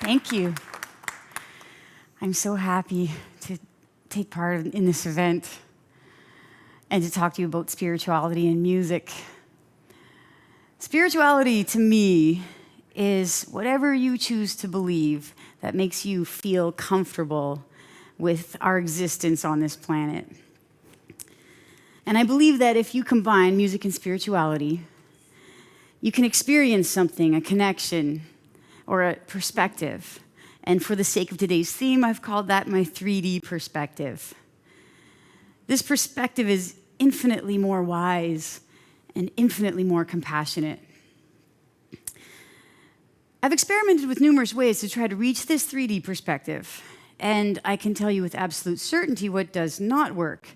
Thank you. I'm so happy to take part in this event and to talk to you about spirituality and music. Spirituality, to me, is whatever you choose to believe that makes you feel comfortable with our existence on this planet. And I believe that if you combine music and spirituality, you can experience something, a connection, or a perspective. And for the sake of today's theme, I've called that my 3D perspective. This perspective is infinitely more wise and infinitely more compassionate. I've experimented with numerous ways to try to reach this 3D perspective, and I can tell you with absolute certainty what does not work.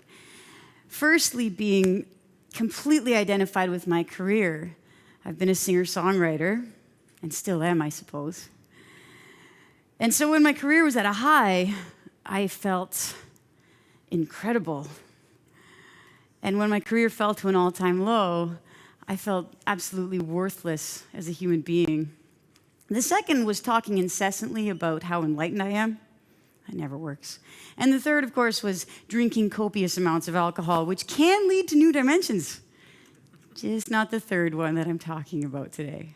Firstly, being completely identified with my career. I've been a singer-songwriter, and still am, I suppose. And so when my career was at a high, I felt incredible. And when my career fell to an all-time low, I felt absolutely worthless as a human being. The second was talking incessantly about how enlightened I am. That never works. And the third, of course, was drinking copious amounts of alcohol, which can lead to new dimensions. Just not the third one that I'm talking about today.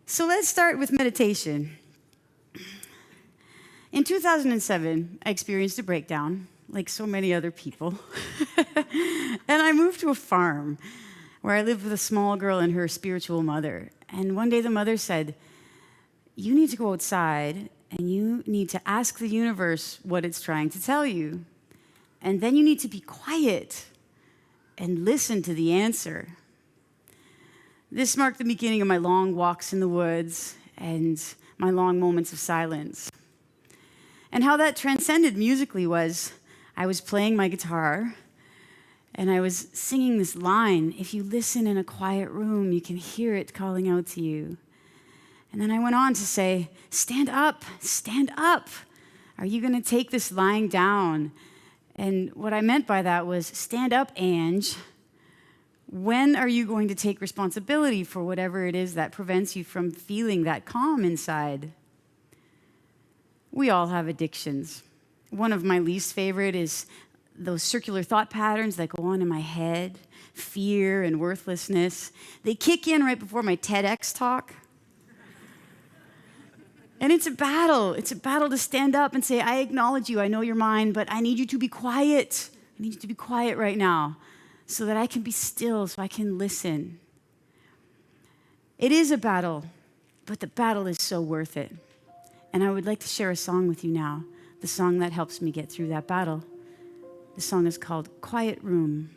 So let's start with meditation. In 2007, I experienced a breakdown, like so many other people. And I moved to a farm where I lived with a small girl and her spiritual mother. And one day the mother said, "You need to go outside and you need to ask the universe what it's trying to tell you. And then you need to be quiet and listen to the answer." This marked the beginning of my long walks in the woods and my long moments of silence. And how that transcended musically was, I was playing my guitar and I was singing this line, "If you listen in a quiet room, you can hear it calling out to you." And then I went on to say, stand up. Are you going to take this lying down? And what I meant by that was, stand up, Ange. When are you going to take responsibility for whatever it is that prevents you from feeling that calm inside? We all have addictions. One of my least favorite is those circular thought patterns that go on in my head, fear and worthlessness. They kick in right before my TEDx talk. And it's a battle. It's a battle to stand up and say, "I acknowledge you, I know you're mine, but I need you to be quiet. I need you to be quiet right now so that I can be still, so I can listen." It is a battle, but the battle is so worth it. And I would like to share a song with you now, the song that helps me get through that battle. The song is called "Quiet Room."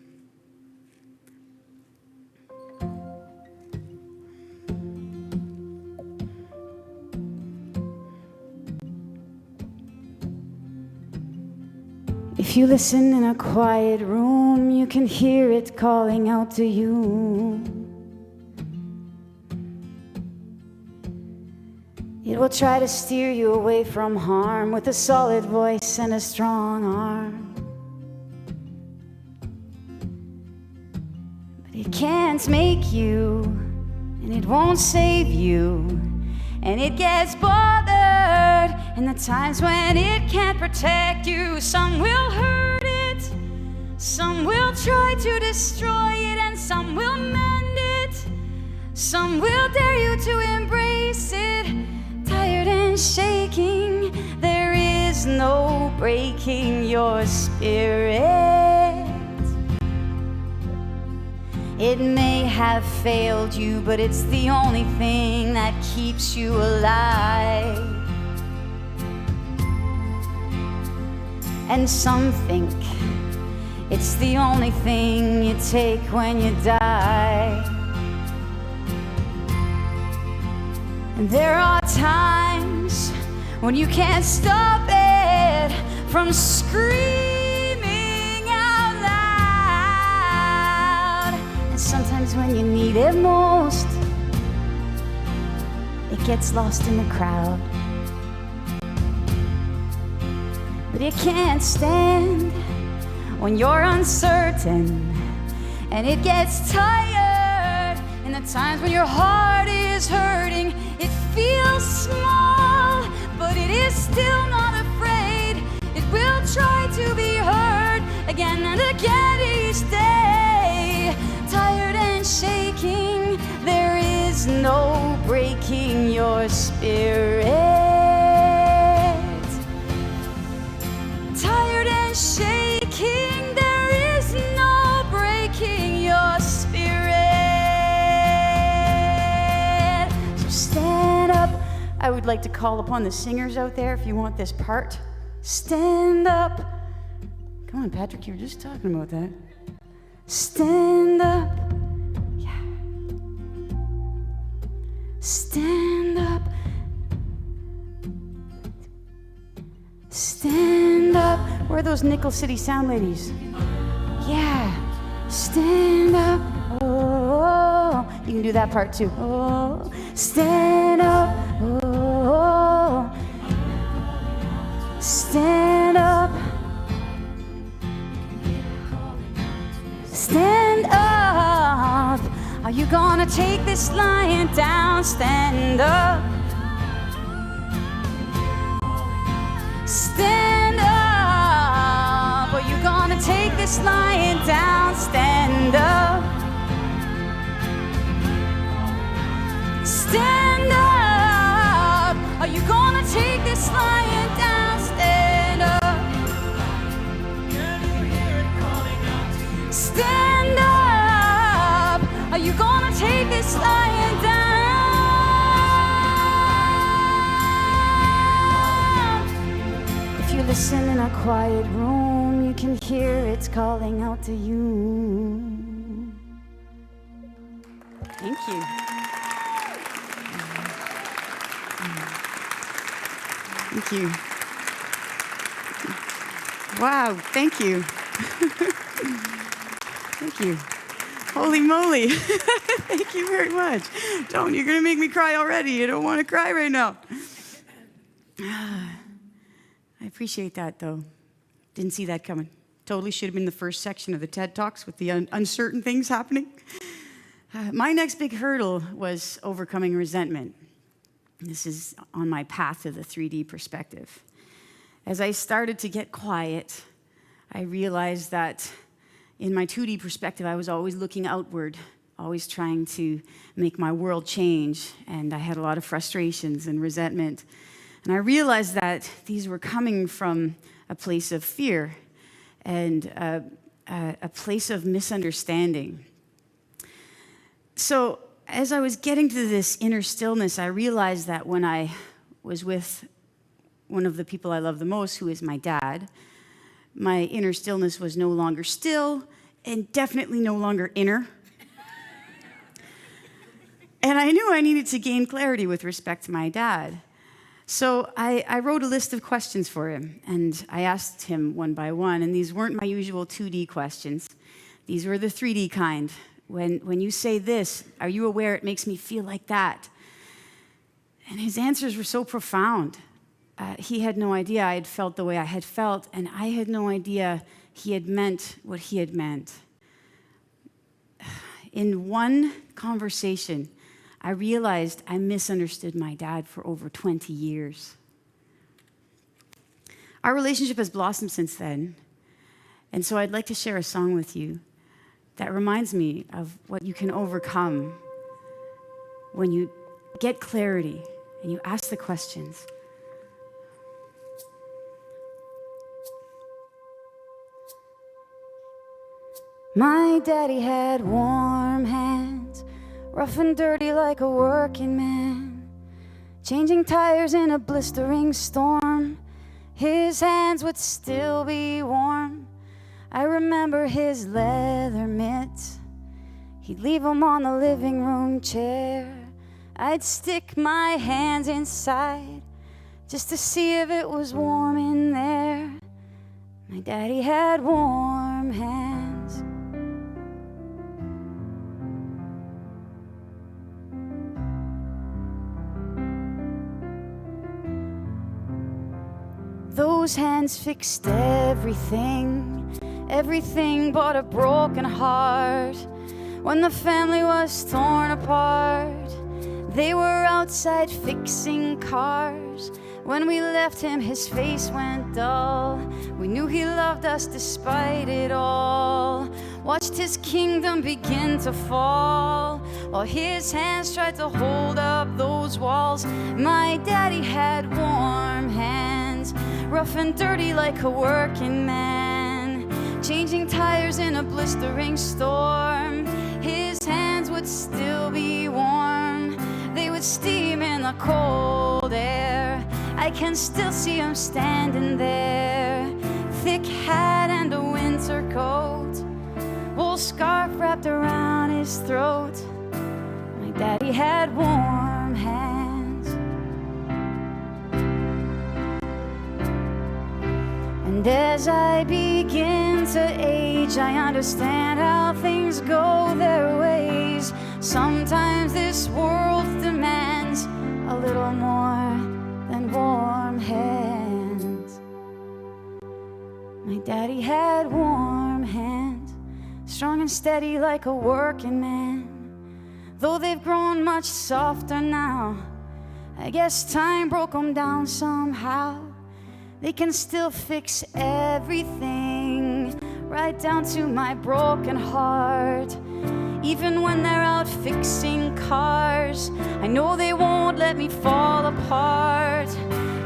If you listen in a quiet room, you can hear it calling out to you. It will try to steer you away from harm with a solid voice and a strong arm. But it can't make you, and it won't save you, and it gets bothered in the times when it can't protect you. Some will hurt it, some will try to destroy it, and some will mend it. Some will dare you to embrace it. Tired and shaking, there is no breaking your spirit. It may have failed you, but it's the only thing that keeps you alive. And some think it's the only thing you take when you die. And there are times when you can't stop it from screaming out loud. And sometimes when you need it most, it gets lost in the crowd. But it can't stand when you're uncertain, and it gets tired in the times when your heart is hurting. It feel small, but it is still not afraid. It will try to be heard again and again each day. Tired and shaking, there is no breaking your spirit. Tired and shaking, there is no breaking your spirit. So stand up. I would like to call upon the singers out there if you want this part. Stand up. Come on, Patrick, you were just talking about that. Stand up. Yeah. Stand up. Stand up. Where are those Nickel City sound ladies? Yeah. Stand up. Oh, you can do that part too. Oh, stand up. Oh, stand up. Stand up. Are you gonna take this lying down? Stand up. Stand up. Are you gonna take this lying down? Stand up. Stand up. Are you gonna take this lying down? Stand up. Stand up. Are you gonna take this lying down? If you listen in a quiet room, you can hear it's calling out to you. Thank you. Thank you. Wow, thank you. Thank you. Holy moly. Thank you very much. You're going to make me cry already. You don't want to cry right now. I appreciate that, though. Didn't see that coming. Totally should have been the first section of the TED Talks with the uncertain things happening. My next big hurdle was overcoming resentment. This is on my path to the 3D perspective. As I started to get quiet, I realized that in my 2D perspective, I was always looking outward, always trying to make my world change, and I had a lot of frustrations and resentment. And I realized that these were coming from a place of fear and a place of misunderstanding. So as I was getting to this inner stillness, I realized that when I was with one of the people I love the most, who is my dad, my inner stillness was no longer still and definitely no longer inner. And I knew I needed to gain clarity with respect to my dad. So I wrote a list of questions for him, and I asked him one by one, and these weren't my usual 2D questions. These were the 3D kind. When you say this, are you aware it makes me feel like that? And his answers were so profound. He had no idea I had felt the way I had felt, and I had no idea he had meant what he had meant. In one conversation, I realized I misunderstood my dad for over 20 years. Our relationship has blossomed since then, and so I'd like to share a song with you that reminds me of what you can overcome when you get clarity and you ask the questions. My daddy had warm hands, rough and dirty like a working man, changing tires in a blistering storm. His hands would still be warm. I remember his leather mitts. He'd leave them on the living room chair. I'd stick my hands inside just to see if it was warm in there. My daddy had warm hands. Those hands fixed everything but a broken heart. When the family was torn apart, They were outside fixing cars. When we left him, his face went dull. We knew he loved us despite it all. Watched his kingdom begin to fall, while his hands tried to hold up those walls. My daddy had warm hands, rough and dirty like a working man, changing tires in a blistering storm. His hands would still be warm, they would steam in the cold air. I can still see him standing there, thick hat and a winter coat, wool scarf wrapped around his throat. My daddy had warm hands. And as I begin to age, I understand how things go their ways. Sometimes this world demands a little more than warm hands. My daddy had warm hands, strong and steady like a working man. Though they've grown much softer now, I guess time broke them down somehow. They can still fix everything, right down to my broken heart. Even when they're out fixing cars, I know they won't let me fall apart.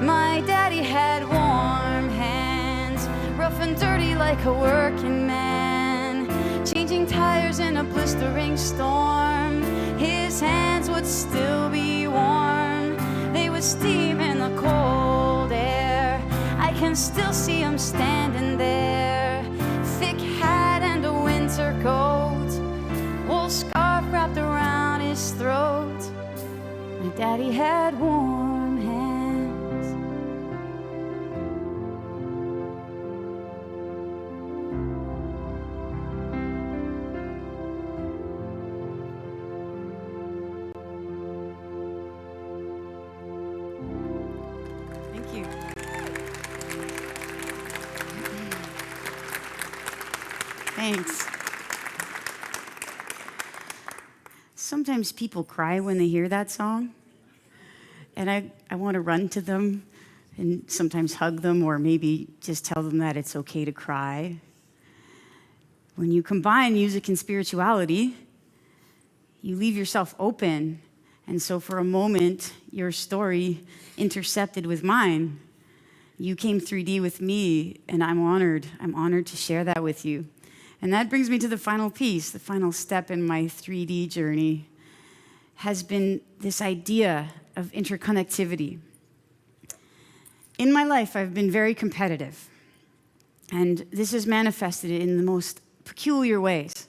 My daddy had warm hands, rough and dirty like a working man, changing tires in a blistering storm. His hands would still be warm, they would steam in the cold air. I can still see him standing there, thick hat and a winter coat, wool scarf wrapped around his throat. My daddy had warm hands. Thank you. Thanks. Sometimes people cry when they hear that song, and I want to run to them and sometimes hug them, or maybe just tell them that it's okay to cry. When you combine music and spirituality, you leave yourself open, and so for a moment, your story intercepted with mine. You came 3D with me, and I'm honored. I'm honored to share that with you. And that brings me to the final piece, the final step in my 3D journey, has been this idea of interconnectivity. In my life, I've been very competitive, and this is manifested in the most peculiar ways.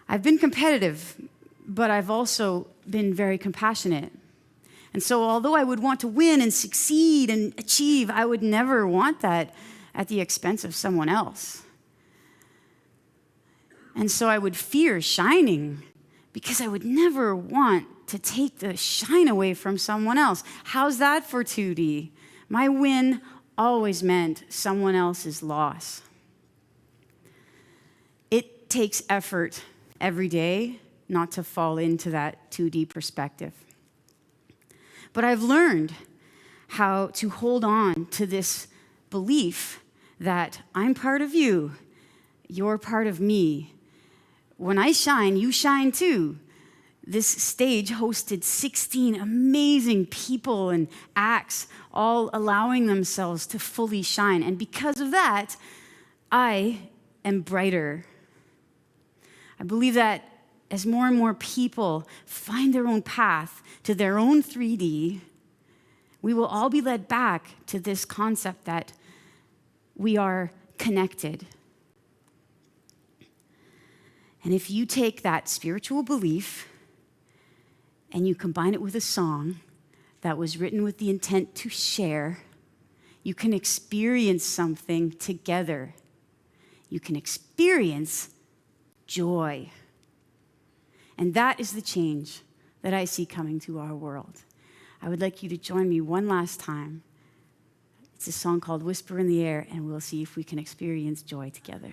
I've been competitive, but I've also been very compassionate. And so although I would want to win and succeed and achieve, I would never want that at the expense of someone else. And so I would fear shining because I would never want to take the shine away from someone else. How's that for 2D? My win always meant someone else's loss. It takes effort every day not to fall into that 2D perspective. But I've learned how to hold on to this belief that I'm part of you, you're part of me. When I shine, you shine too. This stage hosted 16 amazing people and acts, all allowing themselves to fully shine. And because of that, I am brighter. I believe that as more and more people find their own path to their own 3D, we will all be led back to this concept that we are connected. And if you take that spiritual belief and you combine it with a song that was written with the intent to share, you can experience something together. You can experience joy. And that is the change that I see coming to our world. I would like you to join me one last time. It's a song called Whisper in the Air, and we'll see if we can experience joy together.